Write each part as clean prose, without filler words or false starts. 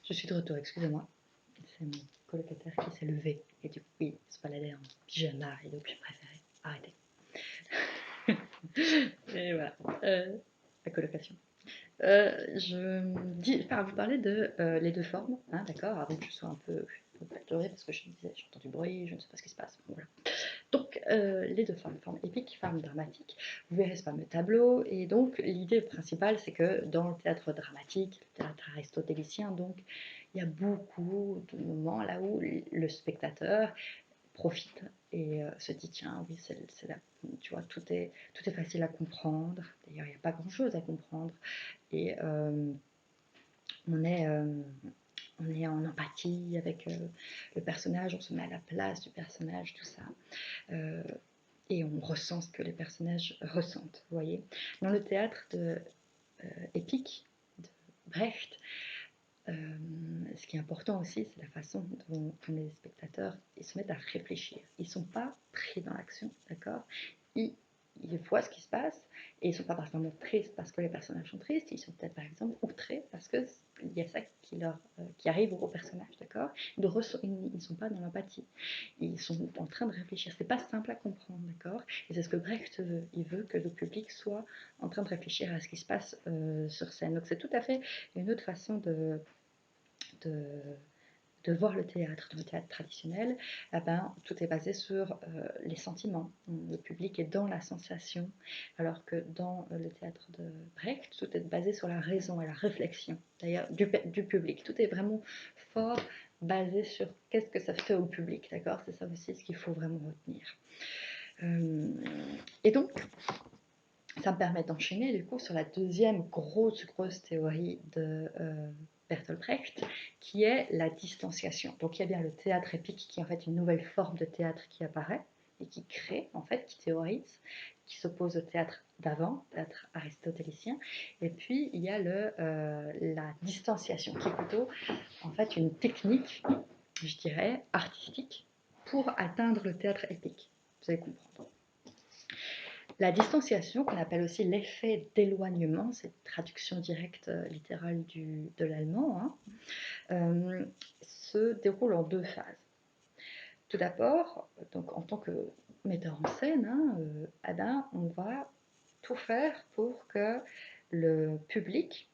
Je suis de retour, excusez-moi. C'est mon colocataire qui s'est levé et du coup, il se baladait en pyjama et donc j'ai préféré arrêter. Et voilà, la colocation. Enfin, vous parlez de les deux formes, hein, d'accord, avant que je sois un peu perturbée parce que je me disais, j'entends du bruit, je ne sais pas ce qui se passe. Bon, voilà. Donc, les deux formes, forme épique, forme dramatique. Vous verrez ce fameux tableau. Et donc, l'idée principale, c'est que dans le théâtre dramatique, le théâtre aristotélicien, donc, il y a beaucoup de moments là où le spectateur profite et se dit tiens oui tu vois tout est facile à comprendre, d'ailleurs il n'y a pas grand chose à comprendre et on est en empathie avec le personnage, on se met à la place du personnage, tout ça, et on ressent ce que les personnages ressentent, vous voyez. Dans le théâtre épique de Brecht, ce qui est important aussi, c'est la façon dont les spectateurs ils se mettent à réfléchir. Ils ne sont pas pris dans l'action, d'accord, ils voient ce qui se passe et ils ne sont pas forcément tristes parce que les personnages sont tristes, ils sont peut-être par exemple outrés parce qu'il y a ça qui arrive au personnage, d'accord. Ils ne sont pas dans l'empathie, ils sont en train de réfléchir. C'est pas simple à comprendre, d'accord. Et c'est ce que Brecht veut. Il veut que le public soit en train de réfléchir à ce qui se passe sur scène. Donc c'est tout à fait une autre façon de voir le théâtre. Dans le théâtre traditionnel, eh ben, tout est basé sur les sentiments. Le public est dans la sensation, alors que dans le théâtre de Brecht, tout est basé sur la raison et la réflexion, d'ailleurs, du public. Tout est vraiment fort basé sur qu'est-ce que ça fait au public, d'accord. C'est ça aussi ce qu'il faut vraiment retenir. Et donc, ça me permet d'enchaîner du coup sur la deuxième grosse théorie de Bertolt Brecht, qui est la distanciation. Donc il y a bien le théâtre épique qui est en fait une nouvelle forme de théâtre qui apparaît et qui crée, en fait, qui théorise, qui s'oppose au théâtre d'avant, théâtre aristotélicien. Et puis il y a la distanciation, qui est plutôt en fait une technique, je dirais, artistique pour atteindre le théâtre épique. Vous allez comprendre. La distanciation, qu'on appelle aussi l'effet d'éloignement, c'est une traduction directe littérale de l'allemand, hein, se déroule en deux phases. Tout d'abord, donc en tant que metteur en scène, hein, eh ben, on va tout faire pour que le public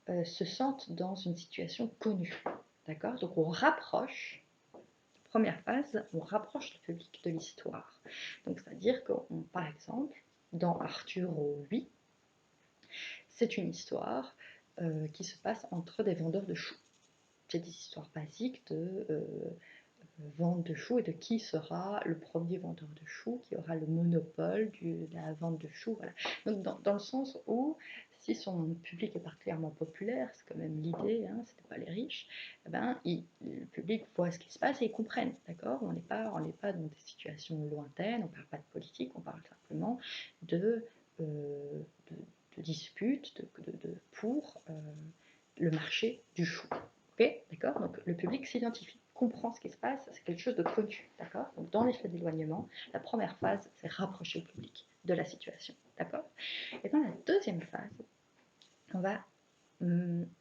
se sente dans une situation connue. D'accord ? Donc on rapproche. Première phase, on rapproche le public de l'histoire. Donc, c'est-à-dire que, par exemple, dans Arturo 8, c'est une histoire qui se passe entre des vendeurs de choux. C'est des histoires basiques de vente de choux et de qui sera le premier vendeur de choux, qui aura le monopole de la vente de choux. Voilà. Donc, dans le sens où, si son public est particulièrement populaire, c'est quand même l'idée, hein, c'était pas les riches, eh ben, le public voit ce qui se passe et ils comprennent, d'accord. On n'est pas dans des situations lointaines, on parle pas de politique, on parle simplement de disputes pour le marché du chou. Ok, d'accord. Donc le public s'identifie, comprend ce qui se passe, c'est quelque chose de connu, d'accord. Donc dans l'effet d'éloignement, la première phase, c'est rapprocher le public de la situation, d'accord. Et dans la deuxième phase, on va,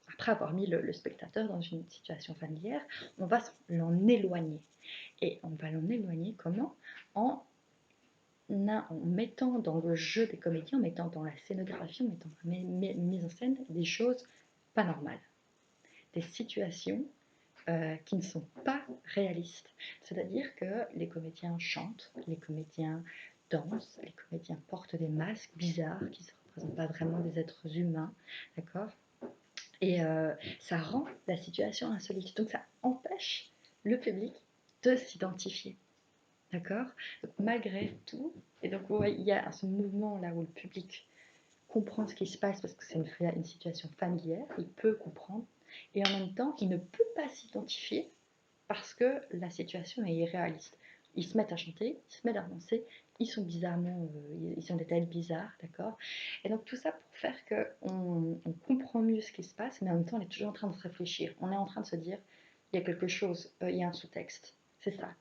après avoir mis le spectateur dans une situation familière, on va l'en éloigner. Et on va l'en éloigner comment ? En mettant dans le jeu des comédiens, en mettant dans la scénographie, en mettant dans la mise en scène des choses pas normales, des situations qui ne sont pas réalistes. C'est-à-dire que les comédiens chantent, les comédiens dansent, les comédiens portent des masques bizarres qui ne représentent pas vraiment des êtres humains, d'accord. Et ça rend la situation insolite. Donc ça empêche le public de s'identifier. D'accord. Donc, malgré tout, et donc ouais, il y a ce mouvement là où le public comprend ce qui se passe parce que c'est une situation familière, il peut comprendre, et en même temps, il ne peut pas s'identifier parce que la situation est irréaliste. Ils se mettent à chanter, ils se mettent à danser, ils sont bizarrement, ils ont des têtes bizarres, d'accord. Et donc tout ça pour faire qu'on comprend mieux ce qui se passe, mais en même temps, on est toujours en train de se réfléchir. On est en train de se dire, il y a quelque chose, il y a un sous-texte. C'est ça,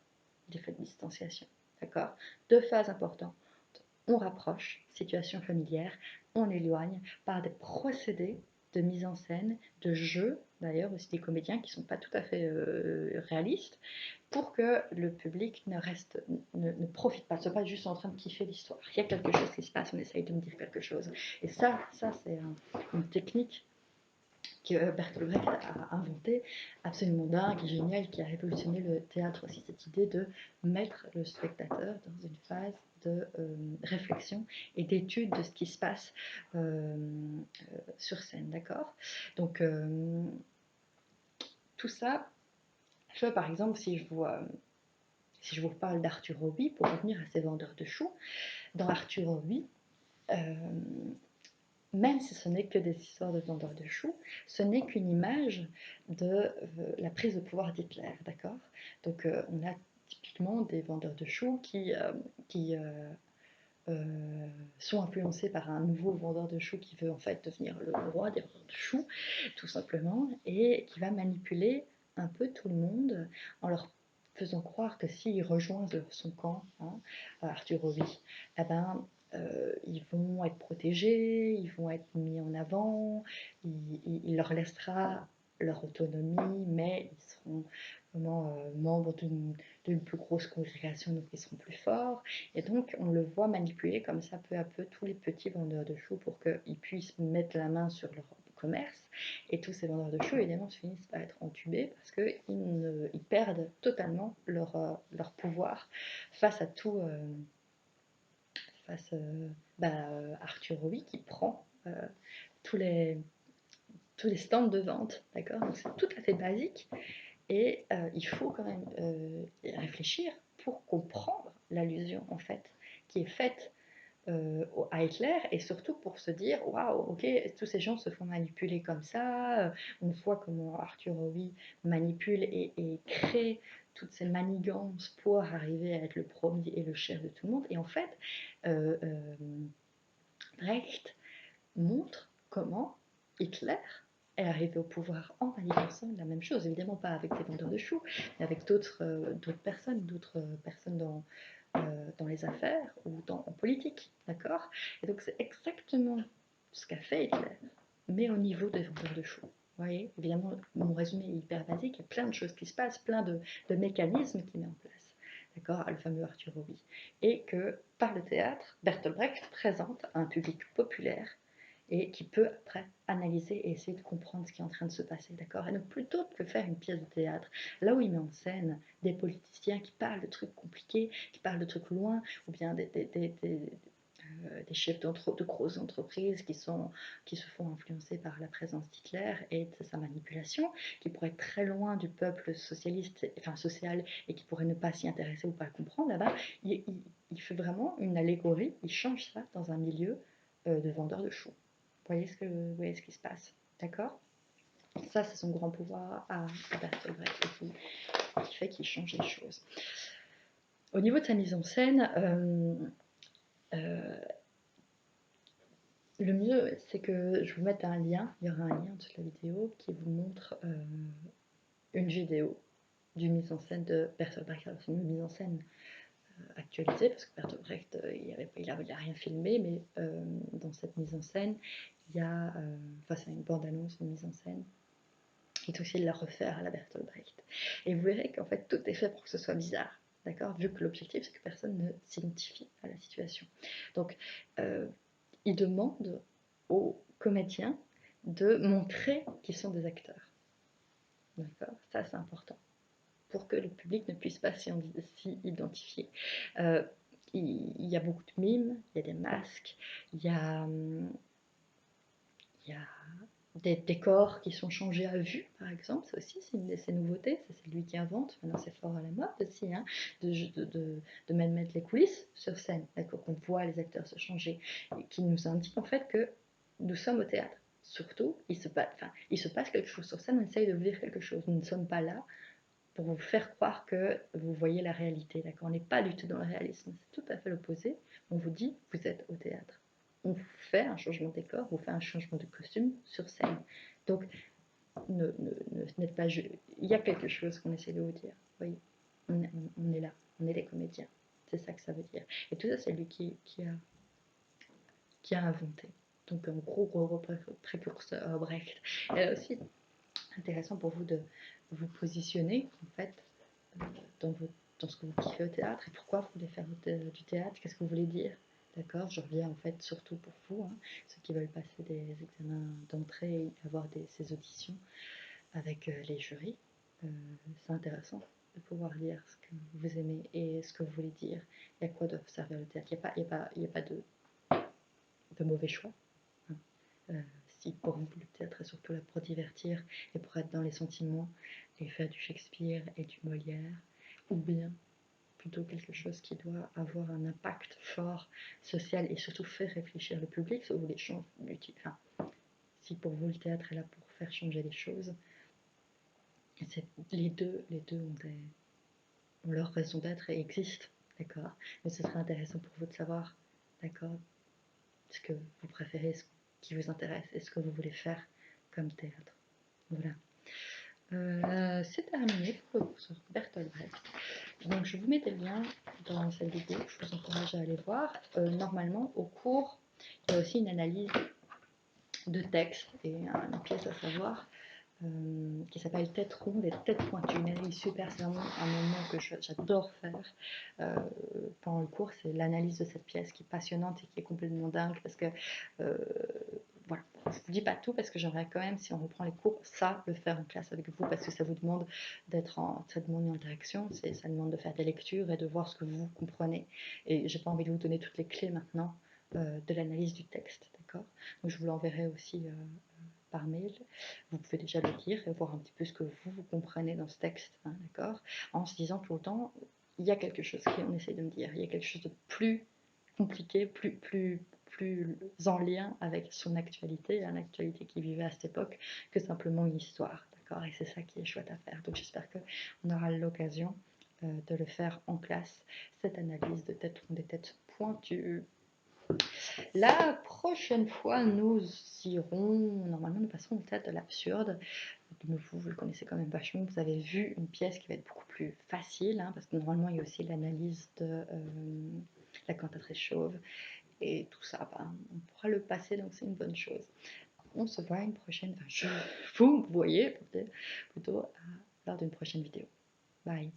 l'effet de distanciation, d'accord. Deux phases importantes. On rapproche, situation familière, on éloigne par des procédés de mise en scène, de jeu, d'ailleurs aussi des comédiens qui ne sont pas tout à fait réalistes, pour que le public ne profite pas, ne soit pas juste en train de kiffer l'histoire. Il y a quelque chose qui se passe, on essaye de me dire quelque chose. Et ça c'est une technique que Bertolt Brecht a inventé, absolument dingue, génial, qui a révolutionné le théâtre aussi, cette idée de mettre le spectateur dans une phase de réflexion et d'étude de ce qui se passe sur scène, d'accord? Donc tout ça, je vois, par exemple, si je vous parle d'Arthur Roby, pour revenir à ces vendeurs de choux, dans Arthur Roby, même si ce n'est que des histoires de vendeurs de choux, ce n'est qu'une image de la prise de pouvoir d'Hitler, d'accord? Donc on a typiquement des vendeurs de choux qui sont influencés par un nouveau vendeur de choux qui veut en fait devenir le roi des vendeurs de choux, tout simplement, et qui va manipuler un peu tout le monde en leur faisant croire que s'ils rejoignent son camp, hein, Arthur Roby, eh ben, ils vont être protégés, ils vont être mis en avant, il leur laissera leur autonomie, mais ils seront membres d'une plus grosse congrégation, donc ils seront plus forts. Et donc on le voit manipuler comme ça peu à peu tous les petits vendeurs de choux pour qu'ils puissent mettre la main sur leur commerce. Et tous ces vendeurs de choux, évidemment, finissent par être entubés parce qu'ils perdent totalement leur pouvoir face à tout... face Arthur Roby qui prend tous les stands de vente, d'accord? Donc c'est tout à fait basique et il faut quand même réfléchir pour comprendre l'allusion en fait qui est faite à Hitler et surtout pour se dire waouh, ok, tous ces gens se font manipuler comme ça, on voit comment Arthur Roby manipule et crée toutes ces manigances pour arriver à être le premier et le chef de tout le monde. Et en fait, Brecht montre comment Hitler est arrivé au pouvoir en manigançant la même chose, évidemment pas avec les vendeurs de choux, mais avec d'autres personnes dans les affaires ou en politique, d'accord? Et donc c'est exactement ce qu'a fait Hitler, mais au niveau des vendeurs de choux. Vous voyez, évidemment, mon résumé est hyper basique, il y a plein de choses qui se passent, plein de mécanismes qu'il met en place, d'accord, le fameux Arthur Roby. Et que par le théâtre, Bertolt Brecht présente à un public populaire et qui peut après analyser et essayer de comprendre ce qui est en train de se passer, d'accord? Et donc plutôt que faire une pièce de théâtre, là où il met en scène des politiciens qui parlent de trucs compliqués, qui parlent de trucs loin, ou bien des des chefs de grosses entreprises qui se font influencer par la présence d'Hitler et de sa manipulation, qui pourraient être très loin du peuple socialiste, enfin social, et qui pourraient ne pas s'y intéresser ou pas le comprendre, là-bas, il fait vraiment une allégorie, il change ça dans un milieu de vendeurs de choux. Vous voyez ce qui se passe, d'accord? Ça, c'est son grand pouvoir à Bertolt Brecht qui fait qu'il change les choses. Au niveau de sa mise en scène, le mieux, c'est que je vous mette un lien, il y aura un lien sous la vidéo qui vous montre une vidéo d'une mise en scène de Bertolt Brecht. C'est une mise en scène actualisée, parce que Bertolt Brecht, il n'a rien filmé, mais dans cette mise en scène, il y a, c'est une bande-annonce, une mise en scène, il est aussi de la refaire à la Bertolt Brecht. Et vous verrez qu'en fait, tout est fait pour que ce soit bizarre, d'accord? Vu que l'objectif, c'est que personne ne s'identifie à la situation. Donc, il demande aux comédiens de montrer qu'ils sont des acteurs. D'accord? Ça, c'est important. Pour que le public ne puisse pas s'y identifier. Il y a beaucoup de mimes, il y a des masques, il y a des décors qui sont changés à vue, par exemple. Ça aussi, c'est une de ses nouveautés. C'est lui qui invente. Maintenant, c'est fort à la mode aussi, hein, de même mettre les coulisses sur scène, d'accord, qu'on voit les acteurs se changer, et qui nous indique en fait que nous sommes au théâtre. Surtout, il se passe quelque chose sur scène, on essaye de vous dire quelque chose. Nous ne sommes pas là pour vous faire croire que vous voyez la réalité, d'accord. On n'est pas du tout dans le réalisme, c'est tout à fait l'opposé. On vous dit, vous êtes au théâtre. On fait un changement de décor, on fait un changement de costume sur scène. Donc, n'êtes pas... Il y a quelque chose qu'on essaie de vous dire. Vous voyez, on est là, on est les comédiens. C'est ça que ça veut dire. Et tout ça, c'est lui qui a inventé. donc un gros précurseur Brecht. Et là aussi, intéressant pour vous de vous positionner en fait dans, dans ce que vous kiffez au théâtre et pourquoi vous voulez faire du théâtre, qu'est-ce que vous voulez dire. D'accord, je reviens en fait surtout pour vous, hein, ceux qui veulent passer des examens d'entrée et avoir ces auditions avec les jurys. C'est intéressant de pouvoir dire ce que vous aimez et ce que vous voulez dire et à quoi doit servir le théâtre. Il n'y a pas de mauvais choix. Hein. Si pour vous le théâtre est surtout là pour divertir et pour être dans les sentiments et faire du Shakespeare et du Molière, ou bien plutôt quelque chose qui doit avoir un impact fort social et surtout faire réfléchir le public, si vous voulez changer, enfin, si pour vous le théâtre est là pour faire changer les choses, les deux ont leur raison d'être et existent, d'accord. Mais ce serait intéressant pour vous de savoir, d'accord, ce que vous préférez, ce qui vous intéresse et ce que vous voulez faire comme théâtre. Voilà. C'est terminé pour le cours sur Bertolt Brecht. Donc je vous mets des liens dans cette vidéo, je vous encourage à aller voir. Normalement, au cours, il y a aussi une analyse de texte et une pièce à savoir qui s'appelle Tête ronde et Tête pointue. Une analyse super, c'est vraiment un moment que j'adore faire pendant le cours. C'est l'analyse de cette pièce qui est passionnante et qui est complètement dingue parce que voilà, je ne vous dis pas tout parce que j'aimerais quand même, si on reprend les cours, ça, le faire en classe avec vous parce que ça vous demande ça demande une interaction, ça demande de faire des lectures et de voir ce que vous comprenez. Et j'ai pas envie de vous donner toutes les clés maintenant de l'analyse du texte, d'accord. Donc je vous l'enverrai aussi par mail. Vous pouvez déjà le lire et voir un petit peu ce que vous comprenez dans ce texte, hein, d'accord, en se disant tout le temps, il y a quelque chose qu'on essaie de me dire, il y a quelque chose de plus compliqué, plus en lien avec son actualité, l'actualité qu'il vivait à cette époque, que simplement une histoire, d'accord. Et c'est ça qui est chouette à faire. Donc j'espère qu'on aura l'occasion de le faire en classe, cette analyse de tête ronde, des têtes pointues. La prochaine fois, nous irons, normalement nous passerons au théâtre de l'absurde. Vous le connaissez quand même vachement, vous avez vu une pièce qui va être beaucoup plus facile, hein, parce que normalement il y a aussi l'analyse de la cantatrice chauve, et tout ça, bah, on pourra le passer, donc c'est une bonne chose. On se voit une prochaine, enfin, vous voyez plutôt lors d'une prochaine vidéo. Bye.